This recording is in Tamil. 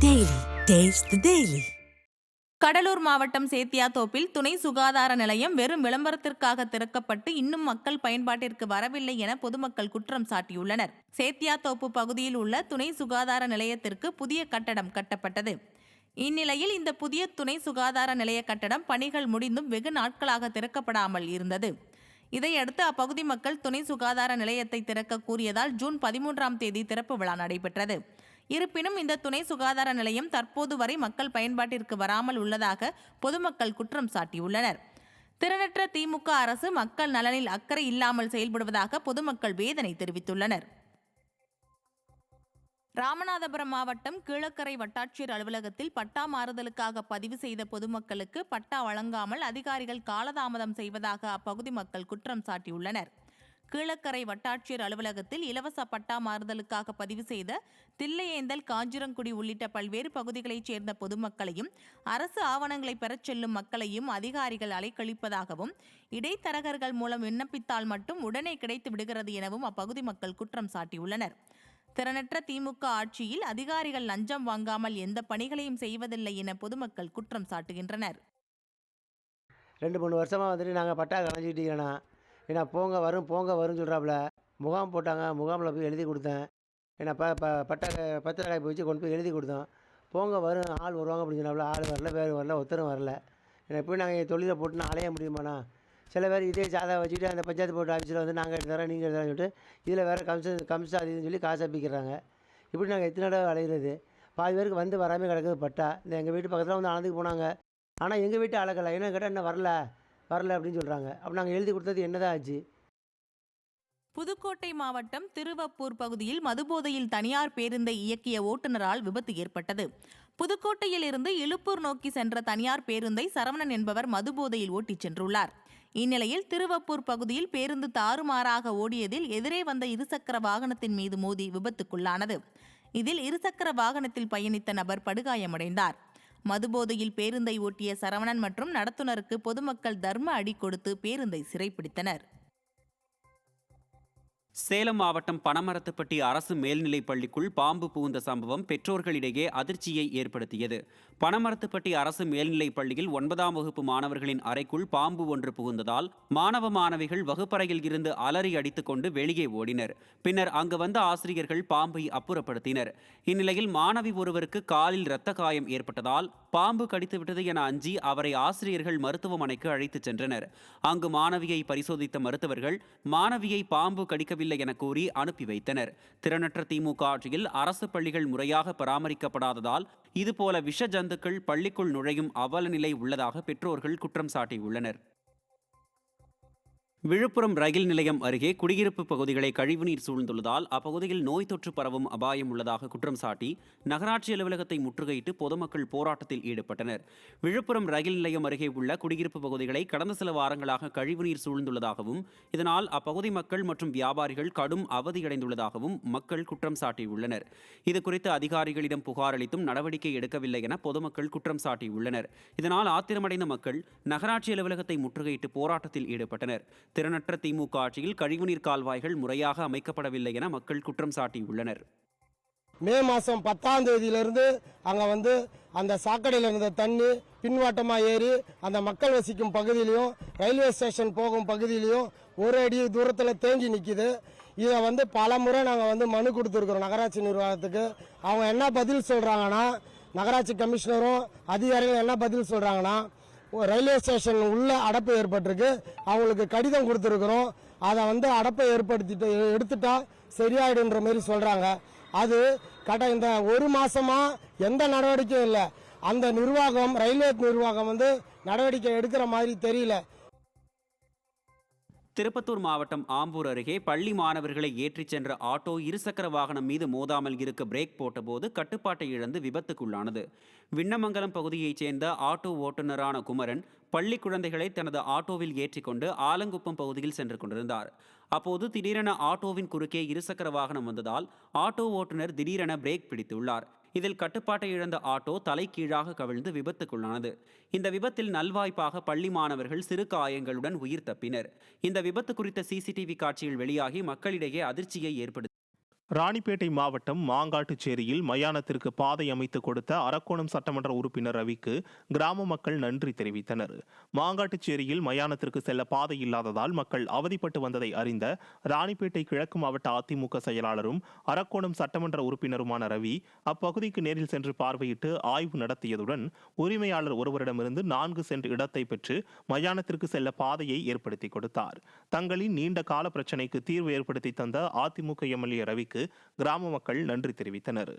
Daily. Taste the Daily. Cuddalore மாவட்டம் சேத்தியாத்தோப்பில் துணை சுகாதார நிலையம் வெறும் விளம்பரத்திற்காக திறக்கப்பட்டு இன்னும் மக்கள் பயன்பாட்டிற்கு வரவில்லை என பொதுமக்கள் குற்றம் சாட்டியுள்ளனர். சேத்தியாத்தோப்பு பகுதியில் உள்ள துணை சுகாதார நிலையத்திற்கு புதிய கட்டடம் கட்டப்பட்டது. இந்நிலையில் இந்த புதிய துணை சுகாதார நிலைய கட்டடம் பணிகள் முடிந்தும் வெகு நாட்களாக திறக்கப்படாமல் இருந்தது. இதையடுத்து அப்பகுதி மக்கள் துணை சுகாதார நிலையத்தை திறக்க கூறியதால் ஜூன் 13ஆம் தேதி திறப்பு விழா நடைபெற்றது. இருப்பினும் இந்த துணை சுகாதார நிலையம் தற்போது வரை மக்கள் பயன்பாட்டிற்கு வராமல் உள்ளதாக பொதுமக்கள் குற்றம் சாட்டியுள்ளனர். திறனற்ற திமுக அரசு மக்கள் நலனில் அக்கறை இல்லாமல் செயல்படுவதாக பொதுமக்கள் வேதனை தெரிவித்துள்ளனர். ராமநாதபுரம் மாவட்டம் கீழக்கரை வட்டாட்சியர் அலுவலகத்தில் பட்டா மாறுதலுக்காக பதிவு செய்த பொதுமக்களுக்கு பட்டா வழங்காமல் அதிகாரிகள் காலதாமதம் செய்வதாக அப்பகுதி மக்கள் குற்றம் சாட்டியுள்ளனர். கீழக்கரை வட்டாட்சியர் அலுவலகத்தில் இலவச பட்டா மாறுதலுக்காக பதிவு செய்த தில்லையேந்தல், காஞ்சிரங்குடி உள்ளிட்ட பல்வேறு பகுதிகளைச் சேர்ந்த பொதுமக்களையும் அரசு ஆவணங்களை பெறச் செல்லும் மக்களையும் அதிகாரிகள் அலைக்கழிப்பதாகவும் இடைத்தரகர்கள் மூலம் விண்ணப்பித்தால் மட்டும் உடனே கிடைத்து விடுகிறது எனவும் அப்பகுதி மக்கள் குற்றம் சாட்டியுள்ளனர். திறனற்ற திமுக ஆட்சியில் அதிகாரிகள் லஞ்சம் வாங்காமல் எந்த பணிகளையும் செய்வதில்லை என பொதுமக்கள் குற்றம் சாட்டுகின்றனர். 2-3 வருஷமாக வந்துட்டு நாங்கள் பட்டா கலைஞ்சிக்கிட்டீங்கண்ணா, ஏன்னா போங்க வரும்னு சொல்கிறாப்புல. முகாம் போட்டாங்க, முகாமில் போய் எழுதி கொடுத்தேன். ஏன்னா பட்டா பத்திர காப்பி வச்சு கொண்டு போய் எழுதி கொடுத்தோம். போங்க வரும், ஆள் வருவாங்க அப்படின்னு சொன்னாப்புல. ஆள் வரல, பேர் வரல, ஒருத்தரும் வரல. ஏன்னா எப்படி நாங்கள் தொழிலை போட்டுன்னு அலைய முடியுமாண்ணா? சில பேர் இதே சாதா வச்சுக்கிட்டு அந்த பஞ்சாயத்து போர்டு ஆஃபீஸில் வந்து நாங்கள் எடுத்து தரோம், நீங்கள் எடுத்து தரோம்னு சொல்லிட்டு இதில் வேறு கமிஷன் அது இதுன்னு சொல்லி காசு அப்பிக்கிறாங்க. இப்படி நாங்கள் எத்தனை தடவை அலைகிறது? பாதி பேருக்கு வந்து வராமல் கிடக்குது பட்டா. இந்த எங்கள் வீட்டு பக்கத்தில் வந்து ஆனந்துக்கு போனாங்க, ஆனால் எங்கள் வீட்டு அழகலை. என்ன கேட்டால் என்ன வரல அப்படின்னு சொல்கிறாங்க. அப்போ நாங்கள் எழுதி கொடுத்தது என்னதான் ஆச்சு? புதுக்கோட்டை மாவட்டம் திருவப்பூர் பகுதியில் மதுபோதையில் தனியார் பேருந்தை இயக்கிய ஓட்டுநரால் விபத்து ஏற்பட்டது. புதுக்கோட்டையில் இருந்து இலுப்பூர் நோக்கி சென்ற தனியார் பேருந்தை சரவணன் என்பவர் மதுபோதையில் ஓட்டிச் சென்றுள்ளார். இந்நிலையில் திருவப்பூர் பகுதியில் பேருந்து தாறுமாறாக ஓடியதில் எதிரே வந்த இருசக்கர வாகனத்தின் மீது மோதி விபத்துக்குள்ளானது. இதில் இருசக்கர வாகனத்தில் பயணித்த நபர் படுகாயமடைந்தார். மதுபோதையில் பேருந்தை ஓட்டிய சரவணன் மற்றும் நடத்துனருக்கு பொதுமக்கள் தர்ம அடி கொடுத்து பேருந்தை சிறைப்பிடித்தனர். சேலம் மாவட்டம் பனமரத்துப்பட்டி அரசு மேல்நிலைப் பள்ளிக்குள் பாம்பு புகுந்த சம்பவம் பெற்றோர்களிடையே அதிர்ச்சியை ஏற்படுத்தியது. பனமரத்துப்பட்டி அரசு மேல்நிலைப் பள்ளியில் 9ஆம் வகுப்பு மாணவர்களின் அறைக்குள் பாம்பு ஒன்று புகுந்ததால் மாணவ மாணவிகள் வகுப்பறையில் இருந்து அலறி அடித்துக் கொண்டு வெளியே ஓடினர். பின்னர் அங்கு வந்த ஆசிரியர்கள் பாம்பை அப்புறப்படுத்தினர். இந்நிலையில் மாணவி ஒருவருக்கு காலில் இரத்த காயம் ஏற்பட்டதால் பாம்பு கடித்துவிட்டது என அஞ்சி அவரை ஆசிரியர்கள் மருத்துவமனைக்கு அழைத்துச் சென்றனர். அங்கு மாணவியை பரிசோதித்த மருத்துவர்கள் மாணவியை பாம்பு கடிக்கவில்லை என கூறி அனுப்பி வைத்தனர். திறனற்ற திமுக ஆட்சியில் அரசு பள்ளிகள் முறையாக பராமரிக்கப்படாததால் இதுபோல விஷ ஜந்துக்கள் பள்ளிக்குள் நுழையும் அவல நிலை உள்ளதாக பெற்றோர்கள் குற்றம் சாட்டியுள்ளனர். விழுப்புரம் ரயில் நிலையம் அருகே குடியிருப்பு பகுதிகளை கழிவுநீர் சூழ்ந்துள்ளதால் அப்பகுதியில் நோய் தொற்று பரவும் அபாயம் உள்ளதாக குற்றம் சாட்டி நகராட்சி அலுவலகத்தை முற்றுகையிட்டு பொதுமக்கள் போராட்டத்தில் ஈடுபட்டனர். விழுப்புரம் ரயில் நிலையம் அருகே உள்ள குடியிருப்பு பகுதிகளை கடந்த சில வாரங்களாக கழிவுநீர் சூழ்ந்துள்ளதாகவும் இதனால் அப்பகுதி மக்கள் மற்றும் வியாபாரிகள் கடும் அவதியடைந்துள்ளதாகவும் மக்கள் குற்றம் சாட்டியுள்ளனர். இதுகுறித்து அதிகாரிகளிடம் புகார் அளித்தும் நடவடிக்கை எடுக்கவில்லை என பொதுமக்கள் குற்றம் சாட்டியுள்ளனர். இதனால் ஆத்திரமடைந்த மக்கள் நகராட்சி அலுவலகத்தை முற்றுகையிட்டு போராட்டத்தில் ஈடுபட்டனர். திறனற்ற திமுக ஆட்சியில் கழிவுநீர் கால்வாய்கள் முறையாக அமைக்கப்படவில்லை என மக்கள் குற்றம் சாட்டியுள்ளனர். மே மாதம் 10ஆம் தேதியிலிருந்து அங்கே வந்து அந்த சாக்கடையில் இருந்த தண்ணி பின்வாட்டமாக ஏறி அந்த மக்கள் வசிக்கும் பகுதியிலையும் ரயில்வே ஸ்டேஷன் போகும் பகுதியிலையும் ஒரு அடி தூரத்தில் தேங்கி நிற்கிது. இதை வந்து பல முறை நாங்கள் வந்து மனு கொடுத்துருக்குறோம் நகராட்சி நிர்வாகத்துக்கு. அவங்க என்ன பதில் சொல்கிறாங்கன்னா, நகராட்சி கமிஷனரும் அதிகாரிகளும் என்ன பதில் சொல்கிறாங்கன்னா, ரயில்வே ஸ்டேஷன் உள்ள அடைப்பு ஏற்பட்டிருக்கு, அவங்களுக்கு கடிதம் கொடுத்துருக்குறோம், அதை வந்து அடைப்பை எடுத்துட்டா சரியாயிடுன்ற மாதிரி சொல்கிறாங்க. அது இந்த ஒரு மாசமா எந்த நடவடிக்கையும் இல்லை. அந்த நிர்வாகம் ரயில்வே நிர்வாகம் வந்து நடவடிக்கை எடுக்கிற மாதிரி தெரியல. திருப்பத்தூர் மாவட்டம் ஆம்பூர் அருகே பள்ளி மாணவர்களை ஏற்றிச் சென்ற ஆட்டோ இருசக்கர வாகனம் மீது மோதாமல் இருக்க பிரேக் போட்டபோது கட்டுப்பாட்டை இழந்து விபத்துக்குள்ளானது. விண்ணமங்கலம் பகுதியைச் சேர்ந்த ஆட்டோ ஓட்டுநரான குமரன் பள்ளி குழந்தைகளை தனது ஆட்டோவில் ஏற்றிக்கொண்டு ஆலங்குப்பம் பகுதியில் சென்று கொண்டிருந்தார். அப்போது திடீரென ஆட்டோவின் குறுக்கே இருசக்கர வாகனம் வந்ததால் ஆட்டோ ஓட்டுநர் திடீரென பிரேக் பிடித்துள்ளார். இதில் கட்டுப்பாட்டை இழந்த ஆட்டோ தலைகீழாக கவிழ்ந்து விபத்துக்குள்ளானது. இந்த விபத்தில் நல்வாய்ப்பாக பள்ளி மாணவர்கள் சிறு காயங்களுடன் உயிர் தப்பினர். இந்த விபத்து குறித்த சிசிடிவி காட்சிகள் வெளியாகி மக்களிடையே அதிர்ச்சியை ஏற்படுத்தியது. ராணிப்பேட்டை மாவட்டம் மாங்காட்டுச்சேரியில் மயானத்திற்கு பாதை அமைத்து கொடுத்த அரக்கோணம் சட்டமன்ற உறுப்பினர் ரவிக்கு கிராம மக்கள் நன்றி தெரிவித்தனர். மாங்காட்டுச்சேரியில் மயானத்திற்கு செல்ல பாதை இல்லாததால் மக்கள் அவதிப்பட்டு வந்ததை அறிந்த ராணிப்பேட்டை கிழக்கு மாவட்ட அதிமுக செயலாளரும் அரக்கோணம் சட்டமன்ற உறுப்பினருமான ரவி அப்பகுதிக்கு நேரில் சென்று பார்வையிட்டு ஆய்வு நடத்தியதுடன் உரிமையாளர் ஒருவரிடமிருந்து 4 சென்ட் இடத்தை பெற்று மயானத்திற்கு செல்ல பாதையை ஏற்படுத்தி கொடுத்தார். தங்களின் நீண்ட கால பிரச்சினைக்கு தீர்வு ஏற்படுத்தி தந்த அதிமுக எம்எல்ஏ ரவிக்கு கிராம மக்கள் நன்றி தெரிவித்தனர்.